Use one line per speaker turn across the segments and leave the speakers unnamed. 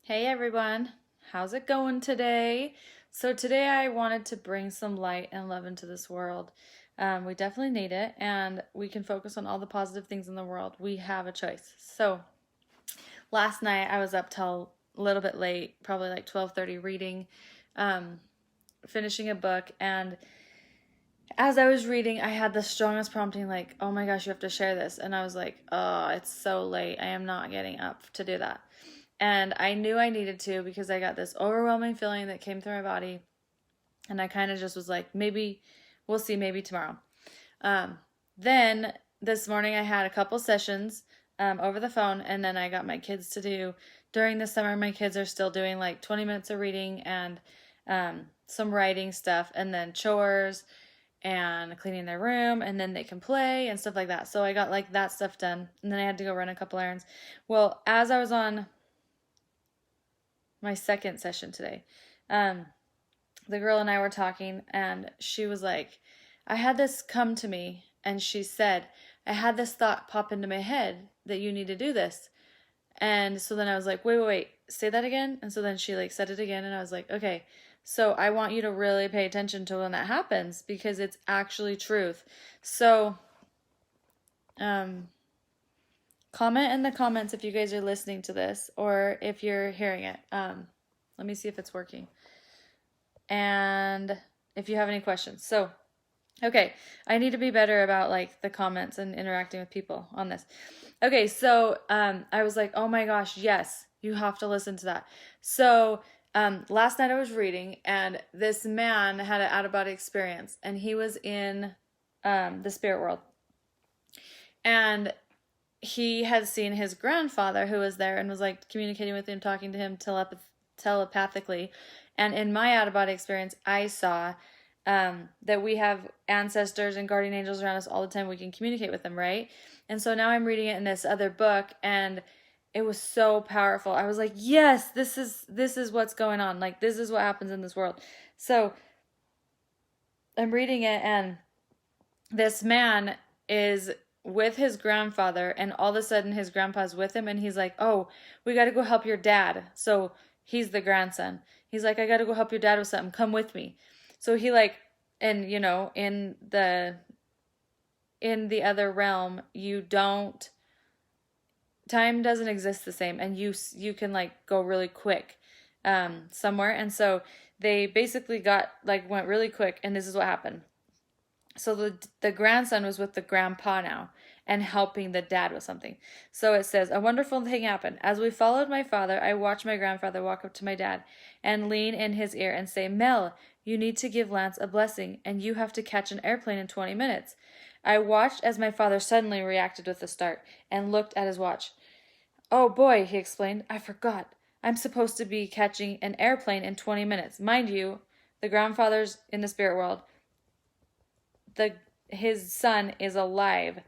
Hey everyone, how's it going today? So today I wanted to bring some light and love into this world. We definitely need it, and we can focus on all the positive things in the world. We have a choice. So last night I was up till a little bit late, probably like 12:30, reading, um, finishing a book, and as I was reading, I had the strongest prompting, like, oh my gosh, you have to share this. And I was like, oh, it's so late. I am not getting up to do that. And I knew I needed to because I got this overwhelming feeling that came through my body. And I kind of just was like, maybe we'll see, maybe tomorrow. Then this morning, I had a couple sessions over the phone, and then I got my kids to do. During the summer, my kids are still doing like 20 minutes of reading and some writing stuff, and then chores and cleaning their room, and then they can play and stuff like that. So I got like that stuff done, and then I had to go run a couple errands. Well, as I was on my second session today, the girl and I were talking, and she was like, I had this come to me, and she said, I had this thought pop into my head that you need to do this. And so then I was like, wait, say that again. And so then she like said it again, and I was like, okay, so I want you to really pay attention to when that happens because it's actually truth. So, comment in the comments if you guys are listening to this or if you're hearing it. Let me see if it's working. And if you have any questions. So, okay, I need to be better about like the comments and interacting with people on this. Okay, so I was like, oh my gosh, yes, you have to listen to that. So last night I was reading, and this man had an out of body experience, and he was in the spirit world, and he had seen his grandfather who was there and was like communicating with him, talking to him telepathically. And in my out of body experience, I saw that we have ancestors and guardian angels around us all the time. We can communicate with them, right? And so now I'm reading it in this other book, and it was so powerful. I was like, yes, this is what's going on. Like, this is what happens in this world. So I'm reading it, and this man is with his grandfather, and all of a sudden his grandpa's with him, and he's like, oh, we got to go help your dad. So he's the grandson. He's like, I got to go help your dad with something. Come with me. So he like, and you know, in the other realm, you don't, time doesn't exist the same, and you can like go really quick somewhere. And so they basically got like went really quick, and this is what happened. So the grandson was with the grandpa now and helping the dad with something. So it says, a wonderful thing happened. As we followed my father, I watched my grandfather walk up to my dad and lean in his ear and say, Mel, you need to give Lance a blessing, and you have to catch an airplane in 20 minutes. I watched as my father suddenly reacted with a start and looked at his watch. Oh boy, he explained, I forgot. I'm supposed to be catching an airplane in 20 minutes. Mind you, the grandfather's in the spirit world. His son is alive,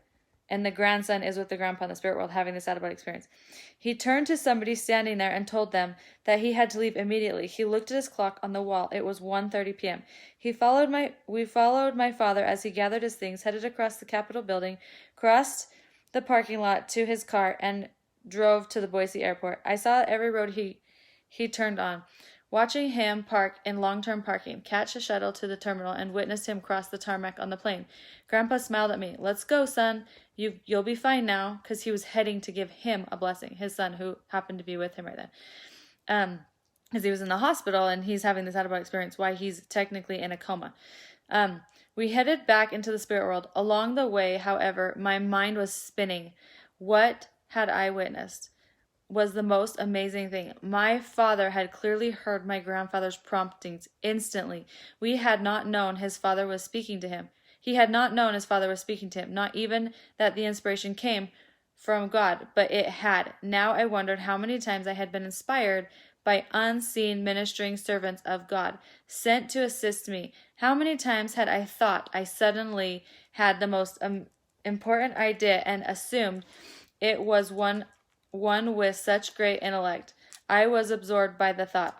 and the grandson is with the grandpa in the spirit world having this out of body experience. He turned to somebody standing there and told them that he had to leave immediately. He looked at his clock on the wall. It was 1:30 p.m. We followed my father as he gathered his things, headed across the Capitol building, crossed the parking lot to his car, and drove to the Boise airport. I saw every road he turned on, watching him park in long-term parking, catch a shuttle to the terminal, and witnessed him cross the tarmac on the plane. Grandpa smiled at me. Let's go, son. You'll be fine now, because he was heading to give him a blessing, his son, who happened to be with him right then. Because he was in the hospital, and he's having this out-of-body experience, why he's technically in a coma. We headed back into the spirit world. Along the way, however, my mind was spinning. What had I witnessed? Was the most amazing thing. My father had clearly heard my grandfather's promptings instantly. We had not known his father was speaking to him. He had not known his father was speaking to him, not even that the inspiration came from God, but it had. Now I wondered how many times I had been inspired by unseen ministering servants of God, sent to assist me. How many times had I thought I suddenly had the most important idea and assumed it was one with such great intellect. I was absorbed by the thought.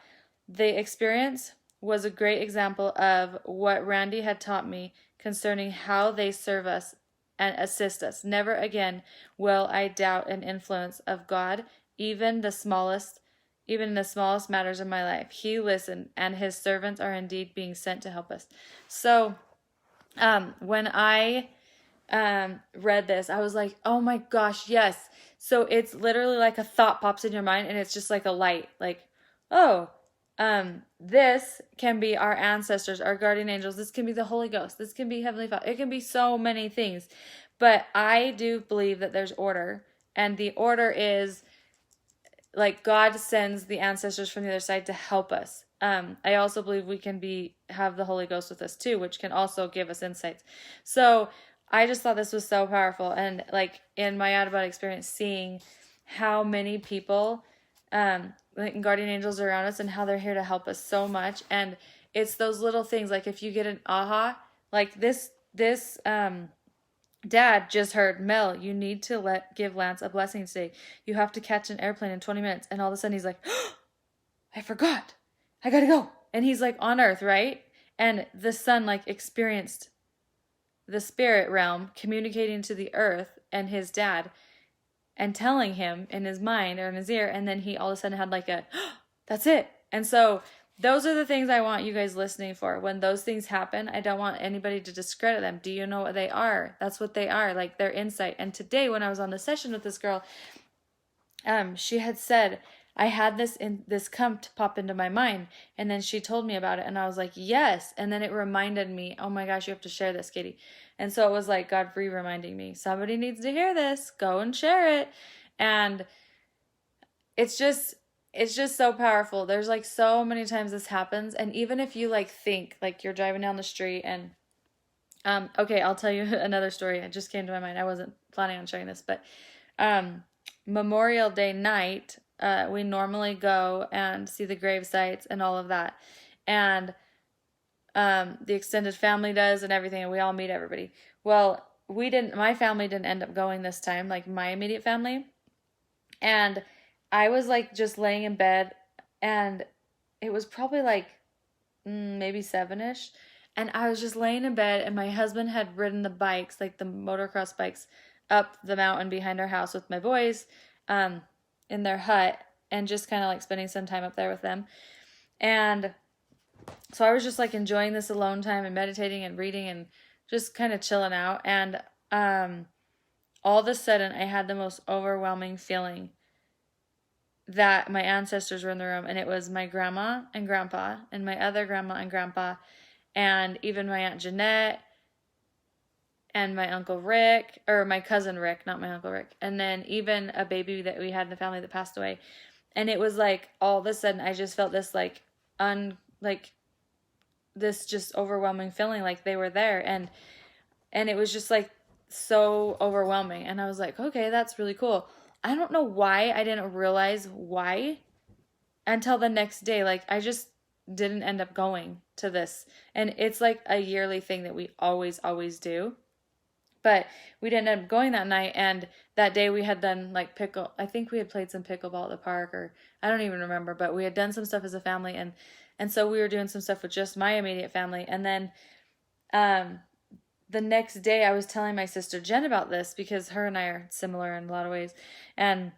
The experience was a great example of what Randy had taught me concerning how they serve us and assist us. Never again will I doubt an influence of God, even the smallest even in the smallest matters of my life. He listened, and his servants are indeed being sent to help us. So, when I read this, I was like, oh my gosh, yes. So it's literally like a thought pops in your mind, and it's just like a light, like, oh, this can be our ancestors, our guardian angels. This can be the Holy Ghost. This can be Heavenly Father. It can be so many things. But I do believe that there's order, and the order is like God sends the ancestors from the other side to help us. I also believe we can have the Holy Ghost with us too, which can also give us insights. So I just thought this was so powerful, and like in my out of body experience, seeing how many people, like guardian angels are around us, and how they're here to help us so much. And it's those little things, like if you get an aha, like this Dad just heard, Mel, you need to give Lance a blessing today. You have to catch an airplane in 20 minutes. And all of a sudden he's like, oh, I forgot. I gotta go. And he's like on Earth, right? And the son like experienced the spirit realm communicating to the earth and his dad and telling him in his mind or in his ear. And then he all of a sudden had like that's it. And so those are the things I want you guys listening for. When those things happen, I don't want anybody to discredit them. Do you know what they are? That's what they are, like their insight. And today when I was on the session with this girl, she had said, I had this come to pop into my mind. And then she told me about it, and I was like, yes. And then it reminded me, oh my gosh, you have to share this, Katie. And so it was like God reminding me, somebody needs to hear this. Go and share it. And it's just so powerful. There's like so many times this happens. And even if you like think like you're driving down the street and okay, I'll tell you another story. It just came to my mind. I wasn't planning on sharing this, but Memorial Day night, we normally go and see the grave sites and all of that. And the extended family does and everything, and we all meet everybody. Well, my family didn't end up going this time, like my immediate family. And I was like just laying in bed, and it was probably like maybe 7-ish. And I was just laying in bed, and my husband had ridden the bikes, like the motocross bikes, up the mountain behind our house with my boys in their hut, and just kind of like spending some time up there with them. And so I was just like enjoying this alone time and meditating and reading and just kind of chilling out. And all of a sudden I had the most overwhelming feeling that my ancestors were in the room, and it was my grandma and grandpa and my other grandma and grandpa, and even my Aunt Jeanette and my Uncle Rick, or my cousin Rick, not my Uncle Rick, and then even a baby that we had in the family that passed away. And it was like all of a sudden I just felt this like this just overwhelming feeling like they were there, and it was just like so overwhelming. And I was like, okay, that's really cool. I don't know why I didn't realize why until the next day. Like I just didn't end up going to this. And it's like a yearly thing that we always do. But we didn't end up going that night. And that day we had done like I think we had played some pickleball at the park, or I don't even remember, but we had done some stuff as a family. And so we were doing some stuff with just my immediate family. And then the next day I was telling my sister Jen about this, because her and I are similar in a lot of ways. And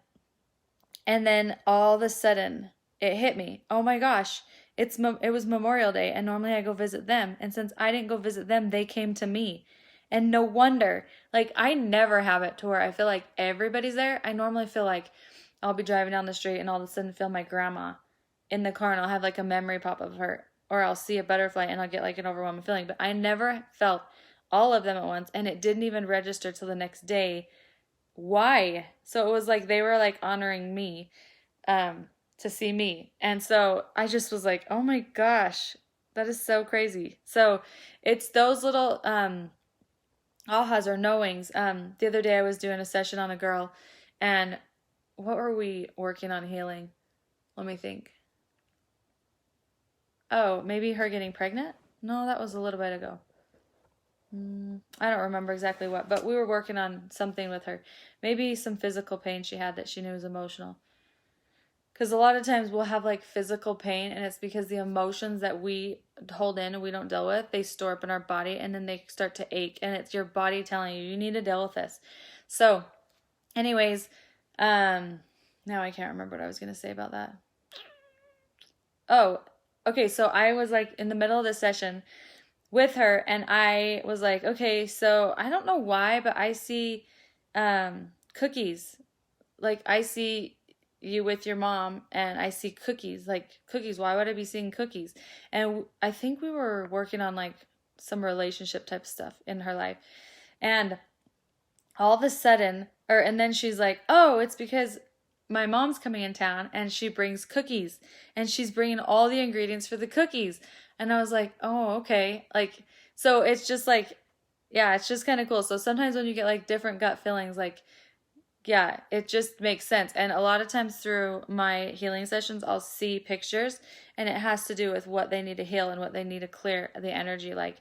then all of a sudden it hit me. Oh my gosh, it was Memorial Day, and normally I go visit them. And since I didn't go visit them, they came to me. And no wonder, like I never have it to where I feel like everybody's there. I normally feel like I'll be driving down the street and all of a sudden feel my grandma in the car, and I'll have like a memory pop of her, or I'll see a butterfly and I'll get like an overwhelming feeling. But I never felt all of them at once, and it didn't even register till the next day why. So it was like they were like honoring me to see me. And so I just was like, oh my gosh, that is so crazy. So it's those little ahas or knowings. The other day I was doing a session on a girl, and what were we working on healing? Let me think. Oh, maybe her getting pregnant? No, that was a little bit ago. I don't remember exactly what, but we were working on something with her. Maybe some physical pain she had that she knew was emotional. Because a lot of times we'll have like physical pain, and it's because the emotions that we hold in and we don't deal with, they store up in our body, and then they start to ache, and it's your body telling you need to deal with this. So anyways, now I can't remember what I was going to say about that. oh, okay, so I was like in the middle of this session with her, and I was like, okay, so I don't know why, but I see cookies. Like I see you with your mom, and I see cookies, like cookies. Why would I be seeing cookies? And I think we were working on like some relationship type stuff in her life. And all of a sudden, and then she's like, "Oh, it's because my mom's coming in town and she brings cookies and she's bringing all the ingredients for the cookies." And I was like, "Oh, okay." Like, so it's just like, yeah, it's just kind of cool. So sometimes when you get like different gut feelings, like, yeah, it just makes sense. And a lot of times through my healing sessions, I'll see pictures, and it has to do with what they need to heal and what they need to clear the energy. Like,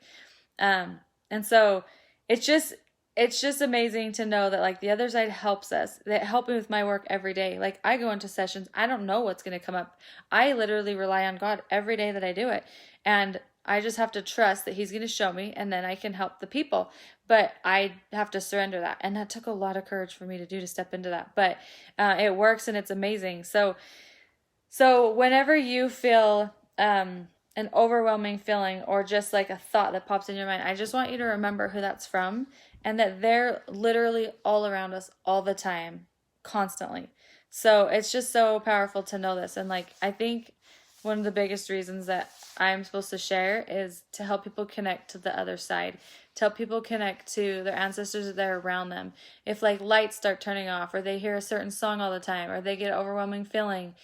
um, and so it's just it's just amazing to know that like the other side helps us. They help me with my work every day. Like I go into sessions, I don't know what's going to come up. I literally rely on God every day that I do it. And I just have to trust that he's going to show me, and then I can help the people. But I have to surrender that. And that took a lot of courage for me to do, to step into that. But it works, and it's amazing. So whenever you feel an overwhelming feeling or just like a thought that pops in your mind, I just want you to remember who that's from, and that they're literally all around us all the time, constantly. So it's just so powerful to know this. And like, I think one of the biggest reasons that I'm supposed to share is to help people connect to the other side, to help people connect to their ancestors that are around them. If like lights start turning off, or they hear a certain song all the time, or they get an overwhelming feeling.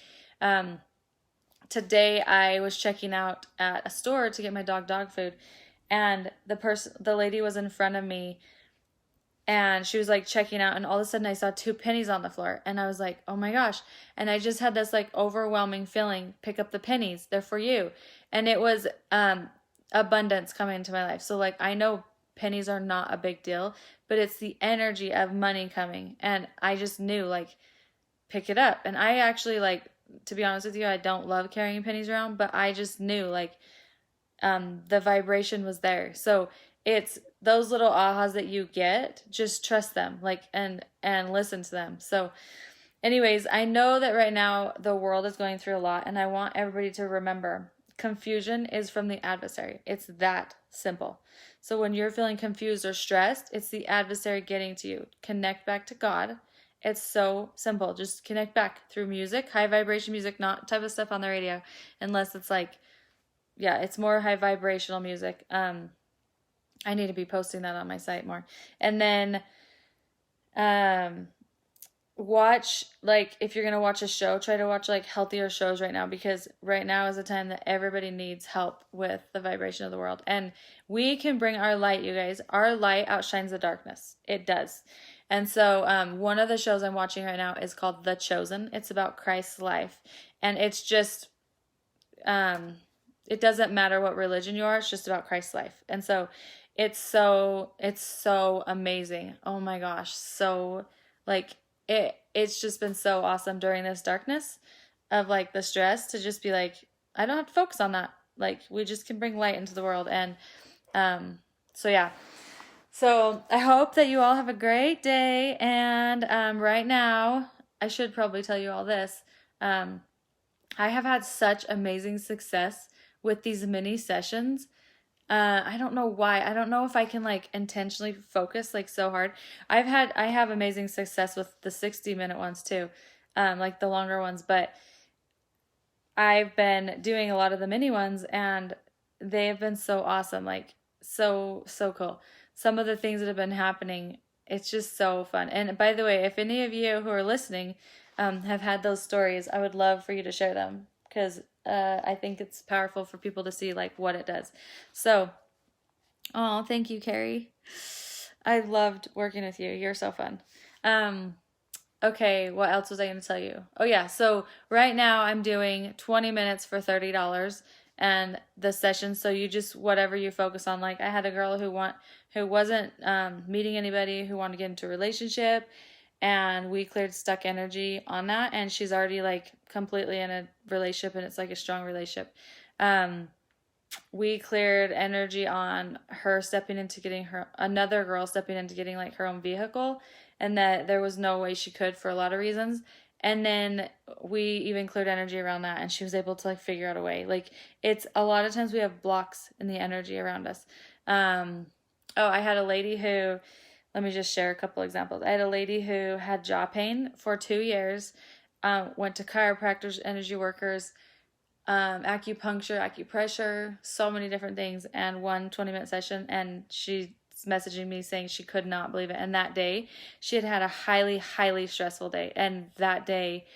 Today I was checking out at a store to get my dog food, and the lady was in front of me, and she was like checking out, and all of a sudden I saw 2 pennies on the floor, and I was like, oh my gosh. And I just had this like overwhelming feeling, pick up the pennies, they're for you. And it was abundance coming into my life. So like, I know pennies are not a big deal, but it's the energy of money coming, and I just knew like, pick it up. And I actually, like, to be honest with you, I don't love carrying pennies around, but I just knew like the vibration was there. So it's those little ahas that you get, just trust them, like, and listen to them. So anyways, I know that right now the world is going through a lot, and I want everybody to remember confusion is from the adversary. It's that simple. So when you're feeling confused or stressed, it's the adversary getting to you. Connect back to God. It's so simple. Just connect back through music, high vibration music, not type of stuff on the radio, unless it's like, yeah, it's more high vibrational music. I need to be posting that on my site more. And then watch, like, if you're going to watch a show, try to watch like healthier shows right now, because right now is a time that everybody needs help with the vibration of the world. And we can bring our light, you guys. Our light outshines the darkness. It does. And so one of the shows I'm watching right now is called The Chosen. It's about Christ's life. And it's just, it doesn't matter what religion you are. It's just about Christ's life. And so it's so amazing. Oh my gosh. So like, it's just been so awesome during this darkness of like the stress, to just be like, I don't have to focus on that. Like, we just can bring light into the world. And so yeah. So I hope that you all have a great day. And right now, I should probably tell you all this. I have had such amazing success with these mini sessions. I don't know why. I don't know if I can like intentionally focus like so hard. I have amazing success with the 60-minute ones too. Like the longer ones, but I've been doing a lot of the mini ones, and they have been so awesome. Like so cool. Some of the things that have been happening, it's just so fun. And by the way, if any of you who are listening have had those stories, I would love for you to share them, because I think it's powerful for people to see like what it does. So, oh, thank you, Carrie. I loved working with you. You're so fun. Okay, what else was I going to tell you? Oh yeah, so right now I'm doing 20 minutes for $30, and the session. So you just, whatever you focus on. Like I had a girl who wasn't meeting anybody, who wanted to get into a relationship, and we cleared stuck energy on that, and she's already like completely in a relationship, and it's like a strong relationship. We cleared energy on her stepping into getting another girl stepping into getting like her own vehicle, and that there was no way she could for a lot of reasons. And then we even cleared energy around that, and she was able to like figure out a way. Like, it's a lot of times we have blocks in the energy around us. Oh, I had a lady who, let me just share a couple examples. I had a lady who had jaw pain for 2 years, went to chiropractors, energy workers, acupuncture, acupressure, so many different things, and one 20-minute session, and she's messaging me saying she could not believe it. And that day, she had had a highly, highly stressful day, and that day,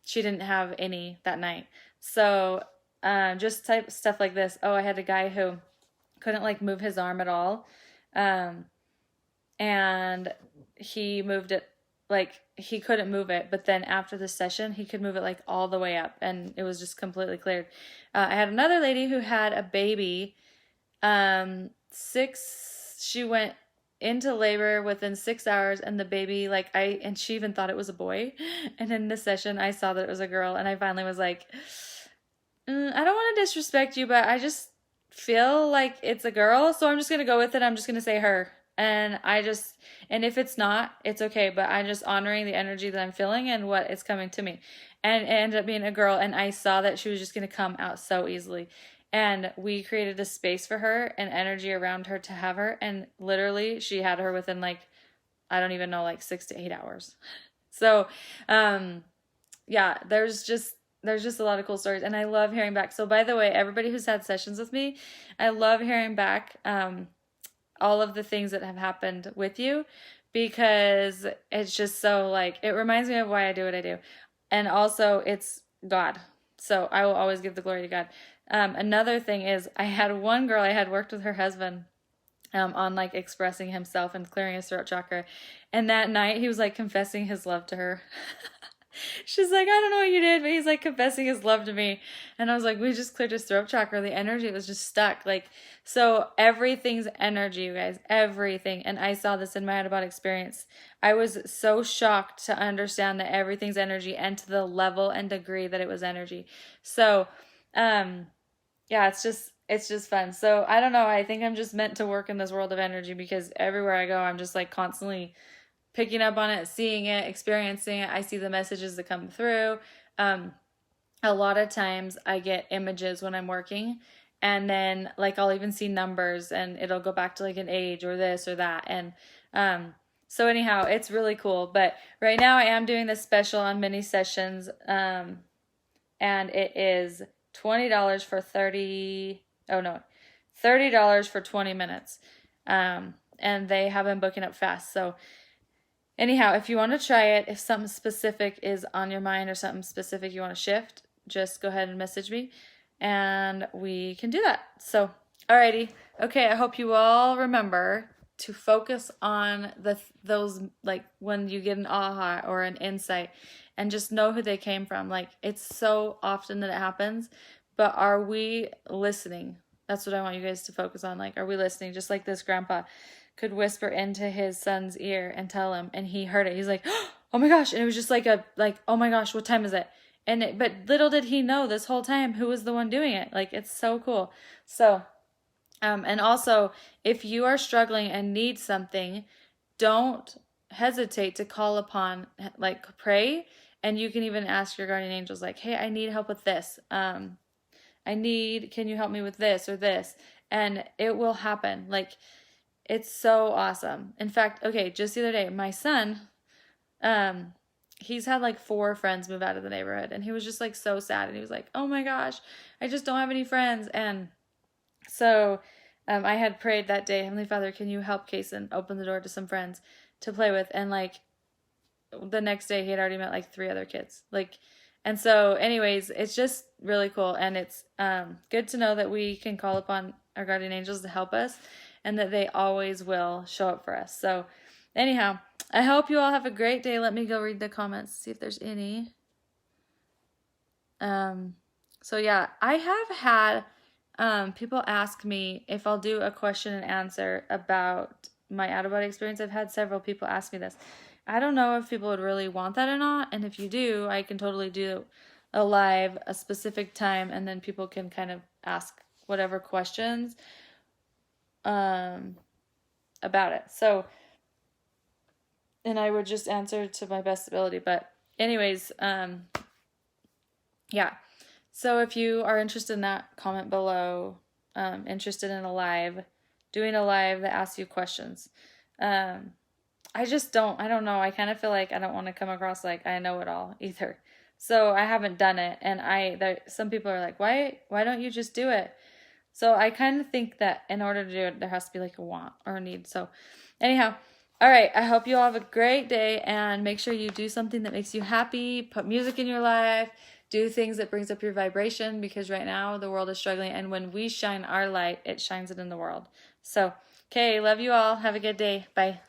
she didn't have any that night. So, just type stuff like this. Oh, I had a guy who couldn't like move his arm at all, and he moved it, like he couldn't move it, but then after the session he could move it like all the way up, and it was just completely cleared. I had another lady who had a baby, she went into labor within 6 hours, and the baby, like, and she even thought it was a boy, and in the session I saw that it was a girl, and I finally was like, I don't want to disrespect you, but I just feel like it's a girl, so I'm just gonna go with it. I'm just gonna say her. And if it's not, it's okay, but I'm just honoring the energy that I'm feeling and what is coming to me. And it ended up being a girl, and I saw that she was just going to come out so easily. And we created a space for her and energy around her to have her. And literally, she had her within like, I don't even know, like 6 to 8 hours. So, yeah, there's just a lot of cool stories, and I love hearing back. So by the way, everybody who's had sessions with me, I love hearing back, all of the things that have happened with you, because it's just so like, it reminds me of why I do what I do. And also it's God. So I will always give the glory to God. Another thing is, I had one girl, I had worked with her husband on like expressing himself and clearing his throat chakra. And that night he was like confessing his love to her. She's like, I don't know what you did, but he's like confessing his love to me. And I was like, we just cleared his throat chakra. The energy was just stuck. Like, so everything's energy, you guys, everything. And I saw this in my out-of-body experience. I was so shocked to understand that everything's energy, and to the level and degree that it was energy. So, yeah, it's just fun. So I don't know. I think I'm just meant to work in this world of energy, because everywhere I go, I'm just like constantly picking up on it, seeing it, experiencing it. I see the messages that come through. A lot of times I get images when I'm working, and then like I'll even see numbers, and it'll go back to like an age or this or that. And so anyhow, it's really cool. But right now I am doing this special on mini sessions, and it is $20 for 30. Oh no, $30 for 20 minutes. And they have been booking up fast. So anyhow, if you want to try it, if something specific is on your mind or something specific you want to shift, just go ahead and message me, and we can do that. So, alrighty. Okay, I hope you all remember to focus on those, like when you get an aha or an insight, and just know who they came from. Like, it's so often that it happens, but are we listening? That's what I want you guys to focus on. Like, are we listening? Just like this grandpa could whisper into his son's ear and tell him, and he heard it. He's like, oh my gosh. And it was just like oh my gosh, what time is it? But little did he know this whole time who was the one doing it. Like, it's so cool. So, and also, if you are struggling and need something, don't hesitate to call upon, like, pray. And you can even ask your guardian angels, like, hey, I need help with this. Can you help me with this or this? And it will happen. Like, it's so awesome. In fact, okay, just the other day, my son, he's had like 4 friends move out of the neighborhood, and he was just like so sad, and he was like, oh my gosh, I just don't have any friends. And so I had prayed that day, Heavenly Father, can you help Kason open the door to some friends to play with? And like the next day he had already met like 3 other kids. Like, and so anyways, it's just really cool. And it's good to know that we can call upon our guardian angels to help us, and that they always will show up for us. So anyhow, I hope you all have a great day. Let me go read the comments, see if there's any. So yeah, I have had people ask me if I'll do a question and answer about my out-of-body experience. I've had several people ask me this. I don't know if people would really want that or not, and if you do, I can totally do a live, a specific time, and then people can kind of ask whatever questions about it. So, and I would just answer to my best ability. But anyways, yeah. So if you are interested in that, comment below. Interested in doing a live that asks you questions. I don't know. I kind of feel like I don't want to come across like I know it all either. So I haven't done it, and some people are like, why don't you just do it? So I kind of think that in order to do it, there has to be like a want or a need. So anyhow, all right, I hope you all have a great day, and make sure you do something that makes you happy, put music in your life, do things that brings up your vibration, because right now the world is struggling, and when we shine our light, it shines it in the world. So, okay, love you all. Have a good day. Bye.